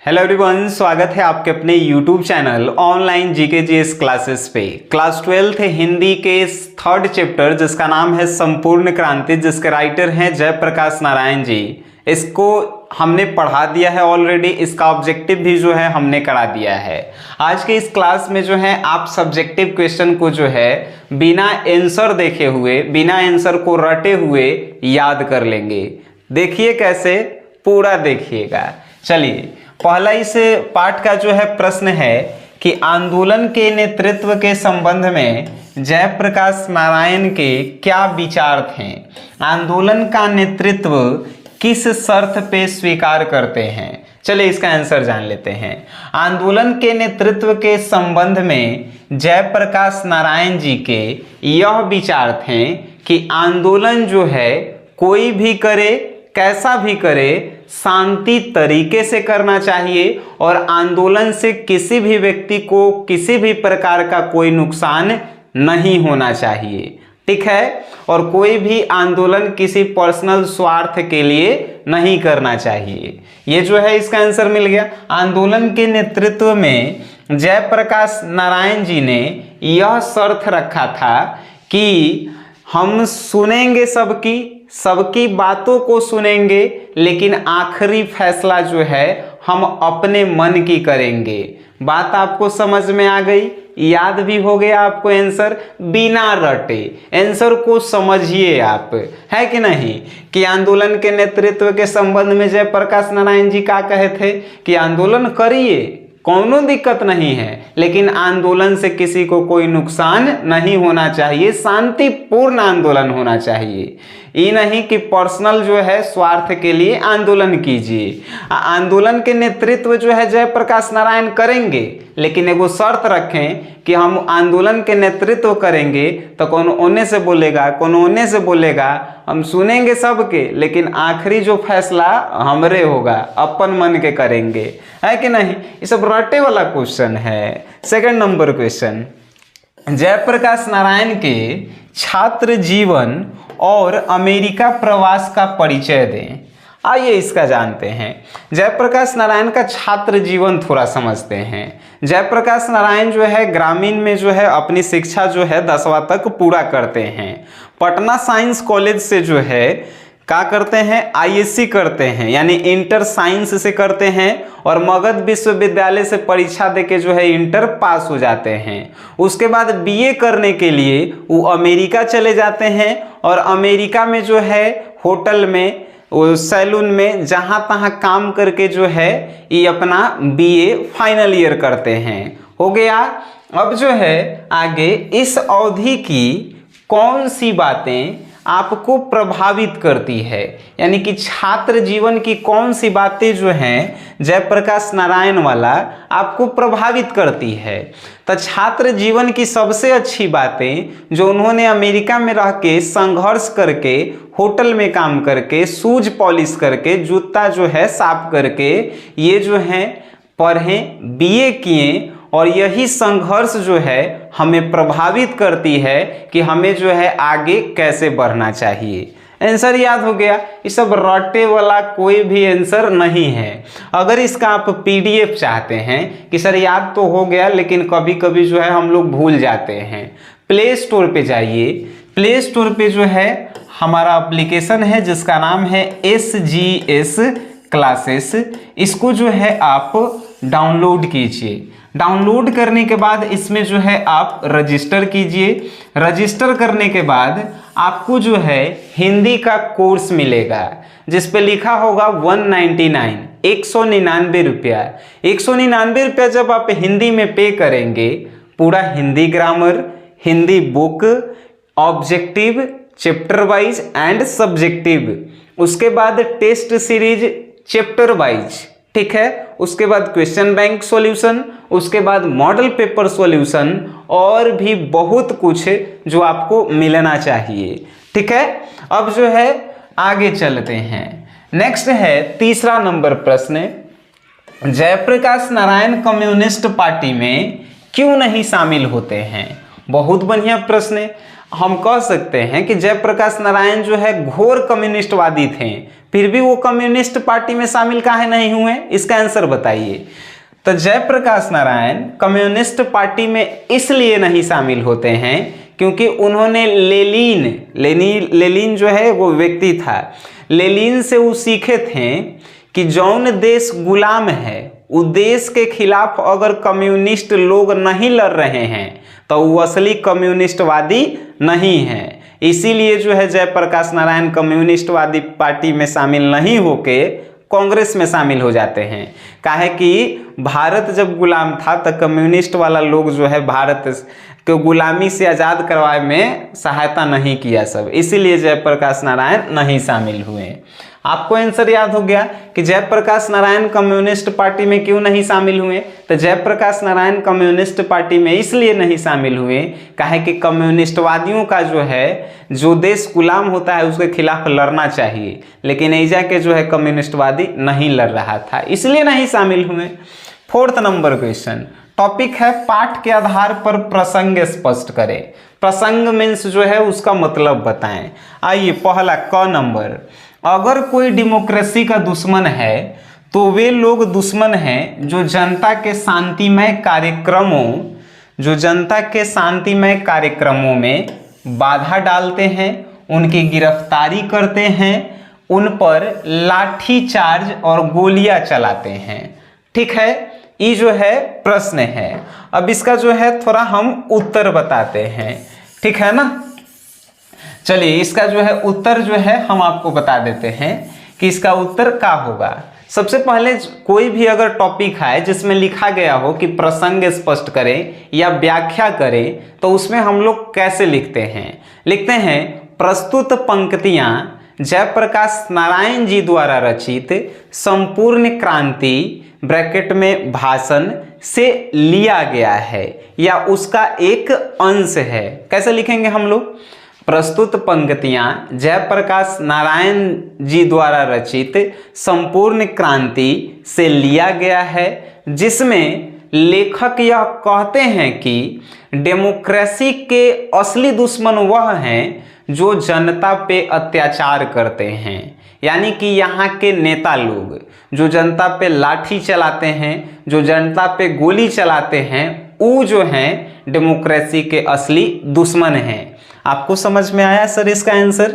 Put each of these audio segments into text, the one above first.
Hello everyone, स्वागत है आपके अपने YouTube channel online GK GS classes पे। क्लास 12th है हिंदी के 3rd चैप्टर जिसका नाम है संपूर्ण क्रांति, जिसके राइटर हैं जयप्रकाश नारायण जी। इसको हमने पढ़ा दिया है ऑलरेडी, इसका ऑब्जेक्टिव भी जो है हमने करा दिया है। आज के इस क्लास में जो है आप सब्जेक्टिव क्वेश्चन को जो है बिना आंसर देखे हुए, बिना आंसर को रटे हुए याद कर लेंगे। देखिए कैसे, पूरा देखिएगा। चलिए, पहला इस पाठ का जो है प्रश्न है कि आंदोलन के नेतृत्व के संबंध में जयप्रकाश नारायण के क्या विचार थे। आंदोलन का नेतृत्व किस शर्त पे स्वीकार करते हैं। चलिए इसका आंसर जान लेते हैं। आंदोलन के नेतृत्व के संबंध में जयप्रकाश नारायण जी के यह विचार थे कि आंदोलन जो है कोई भी करे, कैसा भी करे, शांति तरीके से करना चाहिए और आंदोलन से किसी भी व्यक्ति को किसी भी प्रकार का कोई नुकसान नहीं होना चाहिए। ठीक है, और कोई भी आंदोलन किसी पर्सनल स्वार्थ के लिए नहीं करना चाहिए। ये जो है इसका आंसर मिल गया। आंदोलन के नेतृत्व में जयप्रकाश नारायण जी ने यह शर्त रखा था कि हम सुनेंगे सबकी बातों को सुनेंगे, लेकिन आखिरी फैसला जो है हम अपने मन की करेंगे। बात आपको समझ में आ गई, याद भी हो गया आपको आंसर। बिना रटे आंसर को समझिए आप, है कि नहीं, कि आंदोलन के नेतृत्व के संबंध में जयप्रकाश नारायण जी क्या कहे थे कि आंदोलन करिए, कोनो दिक्कत नहीं है, लेकिन आंदोलन से किसी को कोई नुकसान नहीं होना चाहिए, शांतिपूर्ण आंदोलन होना चाहिए। ये नहीं कि पर्सनल जो है स्वार्थ के लिए आंदोलन कीजिए। आंदोलन के नेतृत्व जो है जयप्रकाश नारायण करेंगे, लेकिन एगो शर्त रखें कि हम आंदोलन के नेतृत्व करेंगे तो कौन ओने से बोलेगा, कौन ओने से बोलेगा, हम सुनेंगे सबके, लेकिन आखिरी जो फैसला हमरे होगा, अपन मन के करेंगे, है कि नहीं। ये सब रटे वाला क्वेश्चन है। Second number question, Jayaprakash Narayan के छात्र जीवन और अमेरिका प्रवास का परिचय दें। आइए इसका जानते हैं। जयप्रकाश नारायण का छात्र जीवन थोड़ा समझते हैं। जयप्रकाश नारायण जो है ग्रामीण में जो है अपनी शिक्षा जो है 10वां तक पूरा करते हैं। पटना साइंस कॉलेज से जो है क्या करते हैं, आईएससी करते हैं, यानी इंटर साइंस से करते हैं, और मगध विश्वविद्यालय से परीक्षा देके जो है इंटर पास हो जाते हैं। उसके बाद बीए करने के लिए वो अमेरिका चले जाते हैं, और अमेरिका में जो है होटल में, सैलून में, जहाँ तहाँ काम करके जो है ये अपना बीए फाइनल ईयर करते हैं। हो गया। अब जो है आगे इस अवधि की कौन सी बातें आपको प्रभावित करती है, यानी कि छात्र जीवन की कौन सी बातें जो हैं जयप्रकाश नारायण वाला आपको प्रभावित करती है। तो छात्र जीवन की सबसे अच्छी बातें जो उन्होंने अमेरिका में रह के संघर्ष करके, होटल में काम करके, शूज पॉलिश करके, जूता जो है साफ करके, ये जो है पढ़े, बीए किए, और यही संघर्ष जो है हमें प्रभावित करती है कि हमें जो है आगे कैसे बढ़ना चाहिए। आंसर याद हो गया। ये सब रटे वाला कोई भी आंसर नहीं है। अगर इसका आप पीडीएफ चाहते हैं कि सर याद तो हो गया लेकिन कभी कभी जो है हम लोग भूल जाते हैं, प्ले स्टोर पे जाइए। प्ले स्टोर पे जो है हमारा एप्लीकेशन है जिसका नाम है SGS क्लासेस। इसको जो है आप डाउनलोड कीजिए। डाउनलोड करने के बाद इसमें जो है आप रजिस्टर कीजिए। रजिस्टर करने के बाद आपको जो है हिंदी का कोर्स मिलेगा जिस पे लिखा होगा 199, 199 रुपया। 199 रुपया जब आप हिंदी में पे करेंगे, पूरा Hindi grammar, Hindi book, objective, chapter wise and subjective, उसके बाद टेस्ट सीरीज चैप्टर वाइज, ठीक है, उसके बाद क्वेश्चन बैंक सॉल्यूशन, उसके बाद मॉडल पेपर सॉल्यूशन, और भी बहुत कुछ जो आपको मिलना चाहिए। ठीक है, अब जो है आगे चलते हैं। नेक्स्ट है तीसरा नंबर प्रश्न, जयप्रकाश नारायण कम्युनिस्ट पार्टी में क्यों नहीं शामिल होते हैं। बहुत बढ़िया प्रश्न है। हम कह सकते हैं कि जयप्रकाश नारायण जो है घोर कम्युनिस्टवादी थे, फिर भी वो कम्युनिस्ट पार्टी में शामिल काहे नहीं हुए, इसका आंसर बताइए। तो जयप्रकाश नारायण कम्युनिस्ट पार्टी में इसलिए नहीं शामिल होते हैं क्योंकि उन्होंने लेनिन जो है वो व्यक्ति था, लेनिन से वो सीखे थे कि जौन देश गुलाम है उस देश के खिलाफ अगर कम्युनिस्ट लोग नहीं लड़ रहे हैं तो वो असली कम्युनिस्टवादी नहीं है। इसीलिए जो है जयप्रकाश नारायण कम्युनिस्टवादी पार्टी में शामिल नहीं होके कांग्रेस में शामिल हो जाते हैं। काहे कि भारत जब गुलाम था तो कम्युनिस्ट वाला लोग जो है भारत को गुलामी से आज़ाद करवाए में सहायता नहीं किया सब, इसीलिए जयप्रकाश नारायण नहीं शामिल हुए। आपको आंसर याद हो गया कि जयप्रकाश नारायण कम्युनिस्ट पार्टी में क्यों नहीं शामिल हुए। तो जयप्रकाश नारायण कम्युनिस्ट पार्टी में इसलिए नहीं शामिल हुए काहे कि कम्युनिस्टवादियों का जो है जो देश गुलाम होता है उसके खिलाफ लड़ना चाहिए, लेकिन ऐजा के जो है कम्युनिस्टवादी नहीं लड़ रहा था, इसलिए नहीं शामिल हुए। 4th नंबर क्वेश्चन, टॉपिक है पाठ के आधार पर प्रसंग स्पष्ट करें। प्रसंग मीन्स जो है उसका मतलब बताएं। आइए पहला क नंबर, अगर कोई डेमोक्रेसी का दुश्मन है तो वे लोग दुश्मन हैं जो जनता के शांतिमय कार्यक्रमों में बाधा डालते हैं, उनकी गिरफ्तारी करते हैं, उन पर लाठी चार्ज और गोलियां चलाते हैं। ठीक है, ये जो है प्रश्न है। अब इसका जो है थोड़ा हम उत्तर बताते हैं, ठीक है ना। चलिए इसका जो है उत्तर जो है हम आपको बता देते हैं कि इसका उत्तर क्या होगा। सबसे पहले कोई भी अगर टॉपिक है जिसमें लिखा गया हो कि प्रसंग स्पष्ट करें या व्याख्या करें तो उसमें हम लोग कैसे लिखते हैं, प्रस्तुत पंक्तियां जयप्रकाश नारायण जी द्वारा रचित संपूर्ण क्रांति ब्रैकेट में भाषण से लिया गया है या उसका एक अंश है। कैसे लिखेंगे हम लोग, प्रस्तुत पंक्तियां जयप्रकाश नारायण जी द्वारा रचित संपूर्ण क्रांति से लिया गया है, जिसमें लेखक यह कहते हैं कि डेमोक्रेसी के असली दुश्मन वह हैं जो जनता पे अत्याचार करते हैं। यानी कि यहाँ के नेता लोग जो जनता पे लाठी चलाते हैं, जो जनता पे गोली चलाते हैं, वो जो हैं डेमोक्रेसी के असली दुश्मन हैं। आपको समझ में आया सर इसका आंसर।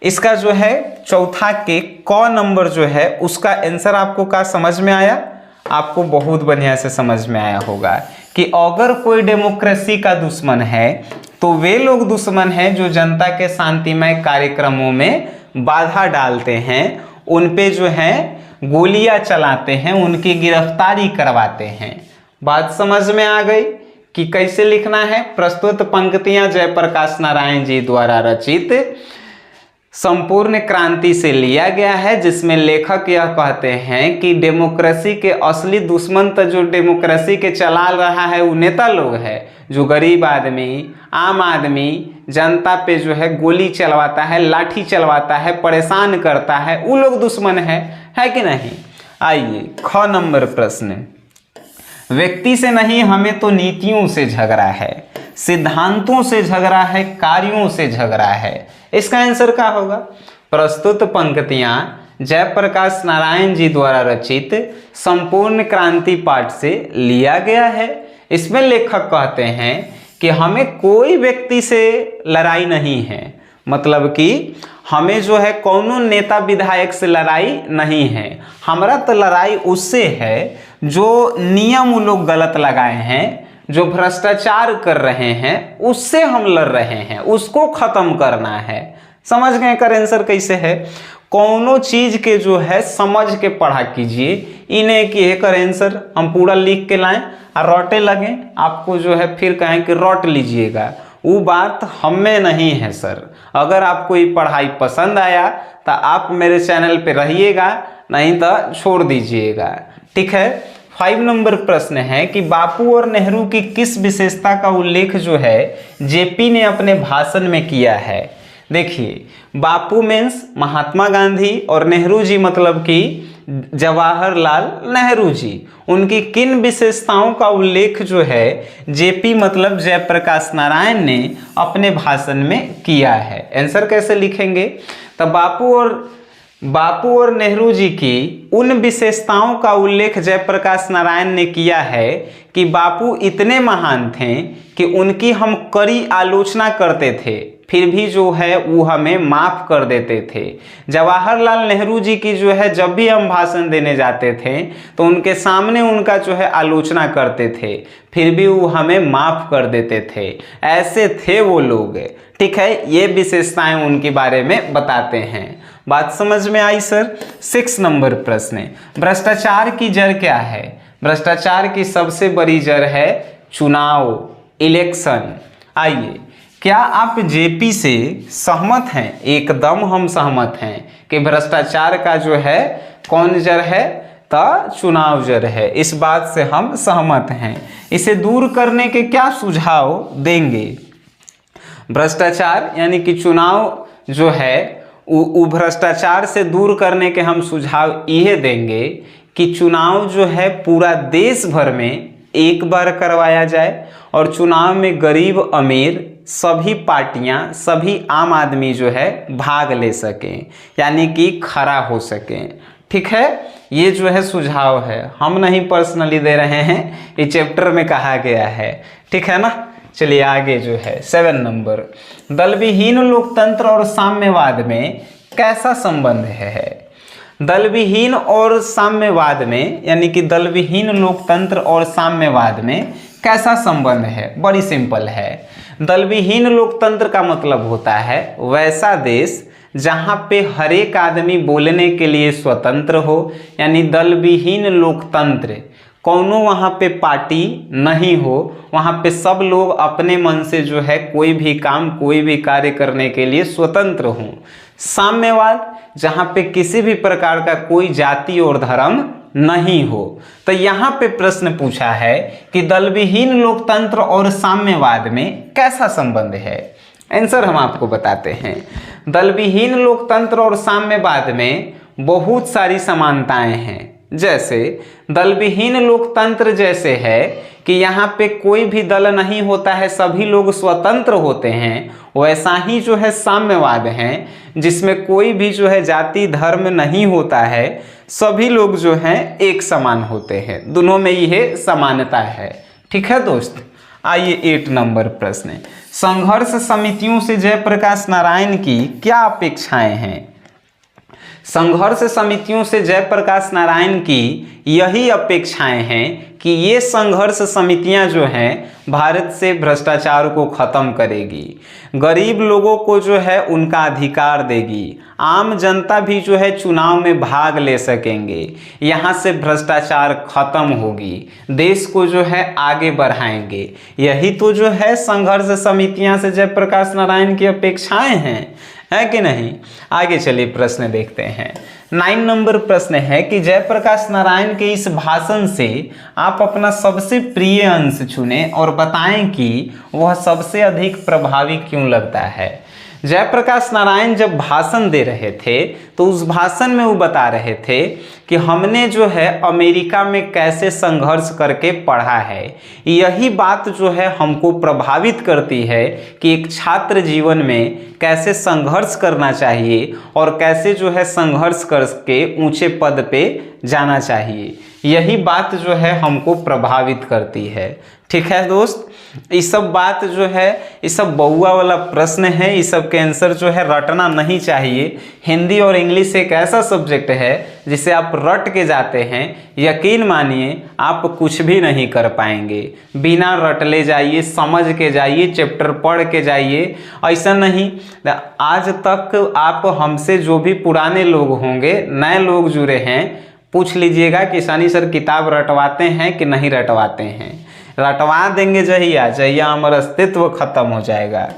इसका जो है चौथा के क नंबर जो है उसका आंसर आपको क्या समझ में आया, आपको बहुत बढ़िया से समझ में आया होगा कि अगर कोई डेमोक्रेसी का दुश्मन है तो वे लोग दुश्मन हैं जो जनता के शांतिमय कार्यक्रमों में बाधा डालते हैं, उन पे जो है गोलियां चलाते हैं, उनकी गिरफ्तारी करवाते हैं। बात समझ में आ गई कि कैसे लिखना है। प्रस्तुत पंक्तियां जयप्रकाश नारायण जी द्वारा रचित संपूर्ण क्रांति से लिया गया है, जिसमें लेखक यह कहते हैं कि डेमोक्रेसी के असली दुश्मन तो जो डेमोक्रेसी के चला रहा है वो नेता लोग है, जो गरीब आदमी, आम आदमी जनता पे जो है गोली चलवाता है, लाठी चलवाता है, परेशान करता है, वो लोग दुश्मन है कि नहीं। आइए ख नंबर प्रश्न, व्यक्ति से नहीं हमें तो नीतियों से झगड़ा है, सिद्धांतों से झगड़ा है, कार्यों से झगड़ा है। इसका आंसर क्या होगा। प्रस्तुत पंक्तियां जयप्रकाश नारायण जी द्वारा रचित संपूर्ण क्रांति पाठ से लिया गया है। इसमें लेखक कहते हैं कि हमें कोई व्यक्ति से लड़ाई नहीं है, मतलब कि हमें जो है कौनो नेता विधायक से लड़ाई नहीं है, हमारा तो लड़ाई उससे है जो नियम वो लोग गलत लगाए हैं, जो भ्रष्टाचार कर रहे हैं, उससे हम लड़ रहे हैं, उसको खत्म करना है। समझ गए कर आंसर कैसे है। कौनो चीज के जो है समझ के पढ़ा कीजिए, इन्हें कि कर आंसर हम पूरा लिख के लाएं और रटे लगे, आपको जो है फिर कहें कि रट लीजिएगा, वो बात हमें नहीं है सर। अगर आपको ये पढ़ाई पसंद आया तो आप मेरे चैनल पे रहिएगा, नहीं तो छोड़ दीजिएगा, ठीक है। 5 नंबर प्रश्न है कि बापू और नेहरू की किस विशेषता का उल्लेख जो है जेपी ने अपने भाषण में किया है। देखिए बापू मीन्स महात्मा गांधी और नेहरू जी मतलब कि जवाहरलाल नेहरू जी। उनकी किन विशेषताओं का उल्लेख जो है जेपी मतलब जयप्रकाश नारायण ने अपने भाषण में किया है? आंसर कैसे लिखेंगे? तो बापू और नेहरू जी की उन विशेषताओं का उल्लेख जयप्रकाश नारायण ने किया है कि बापू इतने महान थे कि उनकी हम कड़ी आलोचना करते थे, फिर भी जो है वो हमें माफ़ कर देते थे। जवाहरलाल नेहरू जी की जो है जब भी हम भाषण देने जाते थे तो उनके सामने उनका जो है आलोचना करते थे, फिर भी वो हमें माफ़ कर देते थे। ऐसे थे वो लोग। ठीक है, ये विशेषताएं उनके बारे में बताते हैं। बात समझ में आई सर? 6 नंबर प्रश्न, भ्रष्टाचार की जड़ क्या है? भ्रष्टाचार की सबसे बड़ी जड़ है चुनाव, इलेक्शन। आइए, क्या आप जेपी से सहमत हैं? एकदम हम सहमत हैं कि भ्रष्टाचार का जो है कौन जड़ है? तो चुनाव जड़ है। इस बात से हम सहमत हैं। इसे दूर करने के क्या सुझाव देंगे? भ्रष्टाचार यानी कि चुनाव जो है वो भ्रष्टाचार से दूर करने के हम सुझाव यह देंगे कि चुनाव जो है पूरा देश भर में एक बार करवाया जाए और चुनाव में गरीब अमीर सभी पार्टियां, सभी आम आदमी जो है भाग ले सकें, यानी कि खड़ा हो सकें। ठीक है, ये जो है सुझाव है, हम नहीं पर्सनली दे रहे हैं, ये चैप्टर में कहा गया है। ठीक है ना? चलिए आगे जो है 7 नंबर, दलविहीन लोकतंत्र और साम्यवाद में कैसा संबंध है? दलविहीन और साम्यवाद में यानी कि दलविहीन लोकतंत्र और साम्यवाद में कैसा संबंध है? बड़ी सिंपल है। दलविहीन लोकतंत्र का मतलब होता है वैसा देश जहाँ पे हर एक आदमी बोलने के लिए स्वतंत्र हो, यानी दलविहीन लोकतंत्र, कौनो वहाँ पे पार्टी नहीं हो, वहाँ पे सब लोग अपने मन से जो है कोई भी काम, कोई भी कार्य करने के लिए स्वतंत्र हों। साम्यवाद, जहाँ पे किसी भी प्रकार का कोई जाति और धर्म नहीं हो। तो यहाँ पे प्रश्न पूछा है कि दलविहीन लोकतंत्र और साम्यवाद में कैसा संबंध है? आंसर हम आपको बताते हैं। दलविहीन लोकतंत्र और साम्यवाद में बहुत सारी समानताएं हैं। जैसे दलविहीन लोकतंत्र जैसे है कि यहाँ पे कोई भी दल नहीं होता है, सभी लोग स्वतंत्र होते हैं, वैसा ही जो है साम्यवाद है जिसमें कोई भी जो है जाति धर्म नहीं होता है, सभी लोग जो हैं एक समान होते हैं। दोनों में यह समानता है। ठीक है दोस्त, आइए 8 नंबर प्रश्न, संघर्ष समितियों से जयप्रकाश नारायण की क्या अपेक्षाएं हैं? संघर्ष समितियों से जयप्रकाश नारायण की यही अपेक्षाएं हैं कि ये संघर्ष समितियां जो हैं भारत से भ्रष्टाचार को ख़त्म करेगी, गरीब लोगों को जो है उनका अधिकार देगी, आम जनता भी जो है चुनाव में भाग ले सकेंगे, यहाँ से भ्रष्टाचार खत्म होगी, देश को जो है आगे बढ़ाएंगे। यही तो जो है संघर्ष समितियां से जयप्रकाश नारायण की अपेक्षाएं हैं, है कि नहीं? आगे चलिए प्रश्न देखते हैं। 9 नंबर प्रश्न है कि जयप्रकाश नारायण के इस भाषण से आप अपना सबसे प्रिय अंश चुनें और बताएं कि वह सबसे अधिक प्रभावी क्यों लगता है। जयप्रकाश नारायण जब भाषण दे रहे थे तो उस भाषण में वो बता रहे थे कि हमने जो है अमेरिका में कैसे संघर्ष करके पढ़ा है। यही बात जो है हमको प्रभावित करती है कि एक छात्र जीवन में कैसे संघर्ष करना चाहिए और कैसे जो है संघर्ष करके ऊंचे पद पे जाना चाहिए। यही बात जो है हमको प्रभावित करती है। ठीक है दोस्त, ये सब बात जो है ये सब बउआ वाला प्रश्न है, इस सब के आंसर जो है रटना नहीं चाहिए। हिंदी और इंग्लिश एक ऐसा सब्जेक्ट है जिसे आप रट के जाते हैं, यकीन मानिए आप कुछ भी नहीं कर पाएंगे। बिना रट ले जाइए, समझ के जाइए, चैप्टर पढ़ के जाइए। ऐसा नहीं, आज तक आप हमसे जो भी पुराने लोग होंगे, नए लोग जुड़े हैं, पूछ लीजिएगा कि सनी सर किताब रटवाते हैं कि नहीं रटवाते हैं। रटवा देंगे जहिया हमारा अस्तित्व खत्म हो जाएगा।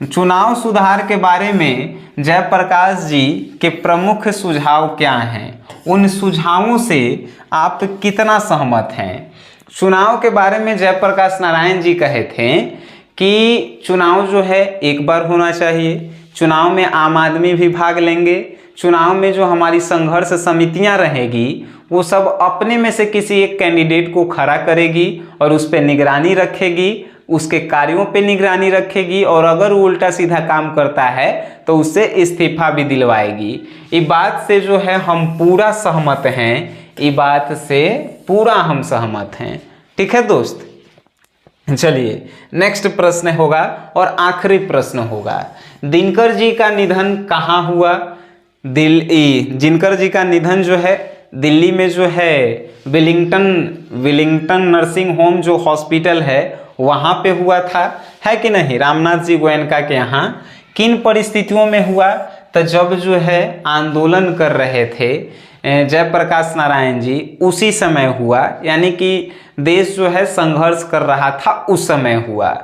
चुनाव सुधार के बारे में जयप्रकाश जी के प्रमुख सुझाव क्या हैं? उन सुझावों से आप कितना सहमत हैं? चुनाव के बारे में जयप्रकाश नारायण जी कहे थे कि चुनाव जो है एक बार होना चाहिए, चुनाव में आम आदमी भी भाग लेंगे, चुनाव में जो हमारी संघर्ष समितियां रहेगी वो सब अपने में से किसी एक कैंडिडेट को खड़ा करेगी और उस पर निगरानी रखेगी, उसके कार्यों पे निगरानी रखेगी, और अगर वो उल्टा सीधा काम करता है तो उससे इस्तीफा भी दिलवाएगी। ये बात से जो है हम पूरा सहमत हैं, ये बात से पूरा हम सहमत हैं। ठीक है दोस्त, चलिए नेक्स्ट प्रश्न होगा और आखिरी प्रश्न होगा, दिनकर जी का निधन कहाँ हुआ? दिनकर जी का निधन जो है दिल्ली में जो है विलिंगटन नर्सिंग होम जो हॉस्पिटल है वहाँ पे हुआ था, है कि नहीं? रामनाथ जी गोयनका के यहाँ। किन परिस्थितियों में हुआ? तो जब जो है आंदोलन कर रहे थे जयप्रकाश नारायण जी, उसी समय हुआ, यानी कि देश जो है संघर्ष कर रहा था उस समय हुआ।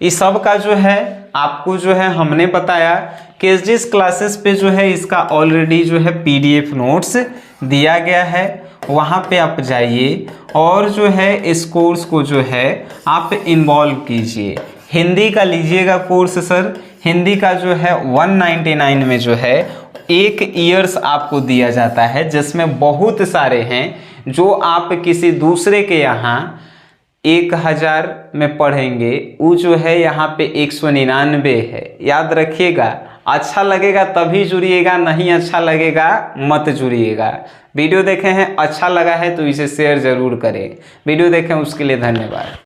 इस सब का जो है आपको जो है हमने बताया कि जिस क्लासेस पे जो है इसका ऑलरेडी जो है PDF नोट्स दिया गया है, वहाँ पे आप जाइए और जो है इस कोर्स को जो है आप इन्वॉल्व कीजिए। हिंदी का लीजिएगा कोर्स सर, हिंदी का जो है 199 में जो है 1 ईयर्स आपको दिया जाता है, जिसमें बहुत सारे हैं जो आप किसी दूसरे के यहाँ 1000 में पढ़ेंगे, वो जो है यहाँ पे 199 है। याद रखिएगा, अच्छा लगेगा तभी जुड़िएगा, नहीं अच्छा लगेगा मत जुड़िएगा। वीडियो देखे हैं, अच्छा लगा है तो इसे शेयर जरूर करें। वीडियो देखें उसके लिए धन्यवाद।